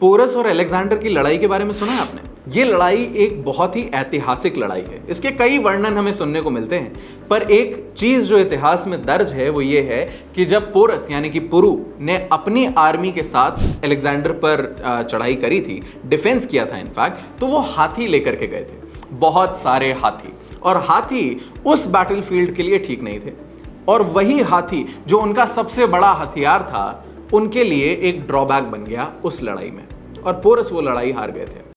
Porous और Alexander की लड़ाई के बारे में सुना है आपने? ये लड़ाई एक बहुत ही ऐतिहासिक लड़ाई है। इसके कई वर्णन हमें सुनने को मिलते हैं, पर एक चीज जो इतिहास में दर्ज है वो ये है कि जब पोरस यानी कि पुरु ने अपनी आर्मी के साथ अलेक्जेंडर पर चढ़ाई करी थी, डिफेंस किया था इनफैक्ट, तो वो हाथी लेकर के गए थे, बहुत सारे हाथी। और हाथी उस बैटलफील्ड के लिए ठीक नहीं थे, और वही हाथी जो उनका सबसे बड़ा हथियार था, उनके लिए एक ड्रॉबैक बन गया उस लड़ाई में, और पोरस वो लड़ाई हार गए थे।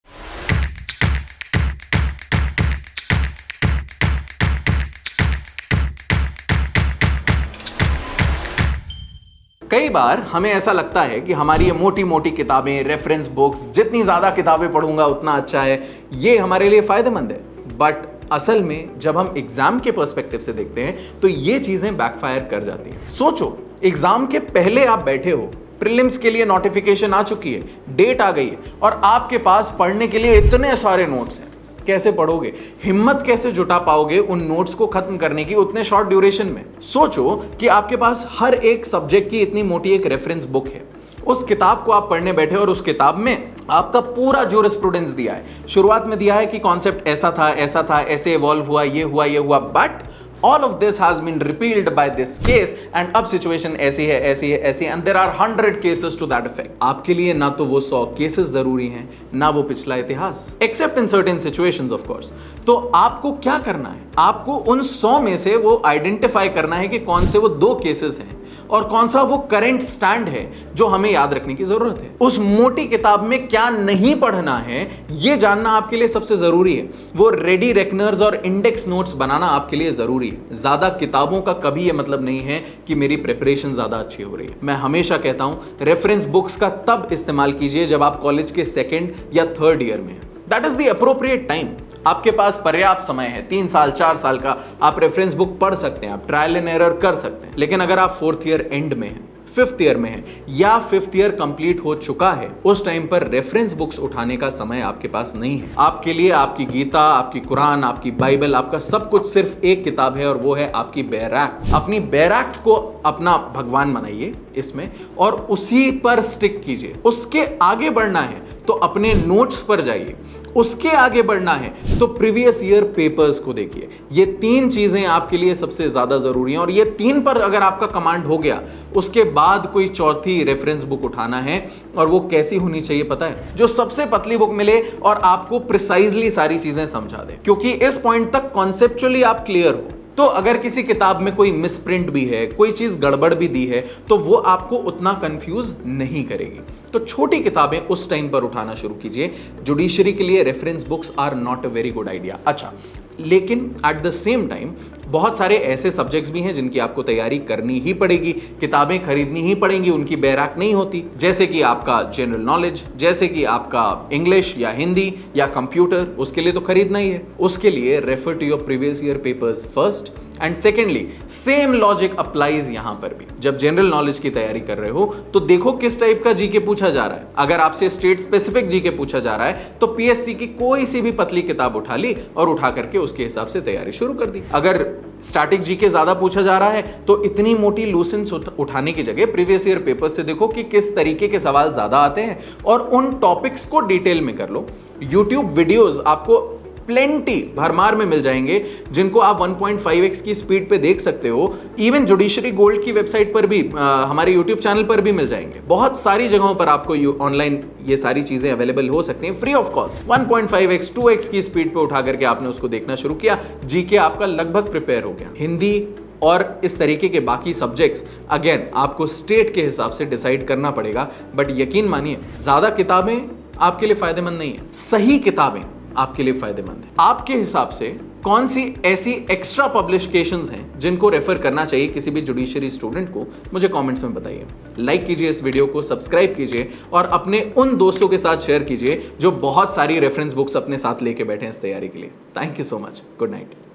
कई बार हमें ऐसा लगता है कि हमारी ये मोटी मोटी किताबें, रेफरेंस बुक्स, जितनी ज्यादा किताबें पढ़ूंगा उतना अच्छा है, ये हमारे लिए फायदेमंद है। बट असल में जब हम एग्जाम के पर्सपेक्टिव से देखते हैं तो ये चीजें बैकफायर कर जाती हैं। सोचो, एग्जाम के पहले आप बैठे हो, प्रीलिम्स के लिए नोटिफिकेशन आ चुकी है, डेट आ गई है, और आपके पास पढ़ने के लिए इतने सारे नोट्स हैं। कैसे पढ़ोगे? हिम्मत कैसे जुटा पाओगे उन नोट्स को खत्म करने की उतने शॉर्ट ड्यूरेशन में? सोचो कि आपके पास हर एक सब्जेक्ट की इतनी मोटी एक रेफरेंस बुक है, उस किताब को आप पढ़ने बैठे और उस किताब में आपका पूरा जूरिस्प्रूडेंस दिया है। शुरुआत में दिया है कि कॉन्सेप्ट ऐसा था, ऐसे इवॉल्व हुआ, ये हुआ, but all of this has been repealed by this case and अब सिचुएशन ऐसी है and there are 100 cases to that effect। आपके लिए ना तो वो 100 केसेस जरूरी हैं, ना वो पिछला इतिहास, except in certain situations of course। तो आपको क्या करना है? आपको उन 100 में से वो आइडेंटिफाई करना है कि कौन से वो 2 केसेस हैं और कौन सा वो करंट स्टैंड है जो हमें याद रखने की जरूरत है। उस मोटी किताब में क्या नहीं पढ़ना है, ये जानना आपके लिए सबसे जरूरी है। वो रेडी रेकनर्स और इंडेक्स नोट्स बनाना आपके लिए जरूरी है। ज्यादा किताबों का कभी ये मतलब नहीं है कि मेरी प्रिपरेशन ज्यादा अच्छी हो रही है। मैं हमेशा कहता हूं, रेफरेंस बुक्स का तब इस्तेमाल कीजिए जब आप कॉलेज के 2nd या 3rd ईयर में हैं। That is the appropriate time. आपके पास पर्याप्त समय है, 3 साल 4 साल का, आप रेफरेंस बुक पढ़ सकते हैं, आप ट्रायल एंड एरर कर सकते हैं। लेकिन अगर आप 4th ईयर एंड में हैं, 5th ईयर में है, या 5th ईयर कंप्लीट हो चुका है, उस टाइम पर रेफरेंस बुक्स उठाने का समय आपके पास नहीं है। आपके लिए आपकी गीता, आपकी कुरान, आपकी बाइबल, आपका सब कुछ सिर्फ एक किताब है, और वो है आपकी बैरक। अपनी बैरक को अपना भगवान बनाइए इसमें, और उसी पर स्टिक कीजिए। उसके आगे बढ़ना है तो अपने नोट्स पर जाइए, उसके आगे बढ़ना है तो प्रीवियस ईयर पेपर्स को देखिए। ये 3 चीजें आपके लिए सबसे ज्यादा जरूरी हैं, और ये 3 पर अगर आपका कमांड हो गया, उसके बाद कोई चौथी रेफरेंस बुक उठाना है। और वो कैसी होनी चाहिए पता है? जो सबसे पतली बुक मिले और आपको प्रिसाइजली सारी चीजें समझा दे, क्योंकि इस पॉइंट तक कॉन्सेप्चुअली आप क्लियर हो। तो अगर किसी किताब में कोई मिसप्रिंट भी है, कोई चीज गड़बड़ भी दी है, तो वो आपको उतना कंफ्यूज नहीं करेगी। तो छोटी किताबें उस टाइम पर उठाना शुरू कीजिए। जुडिशरी के लिए reference books are not a very good idea. अच्छा, लेकिन एट द सेम टाइम बहुत सारे ऐसे सब्जेक्ट्स भी हैं जिनकी आपको तैयारी करनी ही पड़ेगी, किताबें खरीदनी ही पड़ेंगी, उनकी बैरक नहीं होती। जैसे कि आपका जनरल नॉलेज, जैसे कि आपका इंग्लिश या हिंदी या कंप्यूटर, उसके लिए तो खरीदना ही है। उसके लिए refer to your previous year papers first, and secondly same logic applies यहां पर भी। जब जनरल नॉलेज की तैयारी कर रहे हो तो देखो किस टाइप का जीके पूछा जा रहा है। अगर आपसे स्टेट स्पेसिफिक जीके पूछा जा रहा है तो पीएससी की कोई सी भी पतली किताब उठा ली और उठा करके उसके हिसाब से तैयारी शुरू कर दी। अगर स्टैटिक जीके ज्यादा पूछा जा रहा है तो इतनी मोटी लूसेंस उठाने की जगह प्रीवियस ईयर पेपर से देखो कि किस तरीके के सवाल ज्यादा आते हैं, और उन टॉपिक्स को डिटेल में कर लो। यूट्यूब वीडियोस आपको प्लेंटी भरमार में मिल जाएंगे जिनको आप 1.5x की स्पीड पे देख सकते हो। इवन जुडिशरी गोल्ड की वेबसाइट पर भी, हमारे यूट्यूब चैनल पर भी मिल जाएंगे। बहुत सारी जगहों पर आपको ऑनलाइन ये सारी चीजें अवेलेबल हो सकती हैं free of cost. 1.5x 2x की स्पीड पे उठा करके आपने उसको देखना शुरू किया, जीके आपका लगभग प्रिपेयर हो गया। हिंदी और इस तरीके के बाकी सब्जेक्ट्स अगेन आपको स्टेट के हिसाब से डिसाइड करना पड़ेगा। बट यकीन मानिए, ज्यादा किताबें आपके लिए फायदेमंद नहीं है, सही किताबें आपके लिए फायदेमंद है। आपके हिसाब से कौन सी ऐसी एक्स्ट्रा पब्लिकेशंस हैं जिनको रेफर करना चाहिए किसी भी जुडिशरी स्टूडेंट को, मुझे कमेंट्स में बताइए। लाइक कीजिए इस वीडियो को, सब्सक्राइब कीजिए, और अपने उन दोस्तों के साथ शेयर कीजिए जो बहुत सारी रेफरेंस बुक्स अपने साथ लेके बैठे हैं इस तैयारी के लिए। Thank you so much. Good night.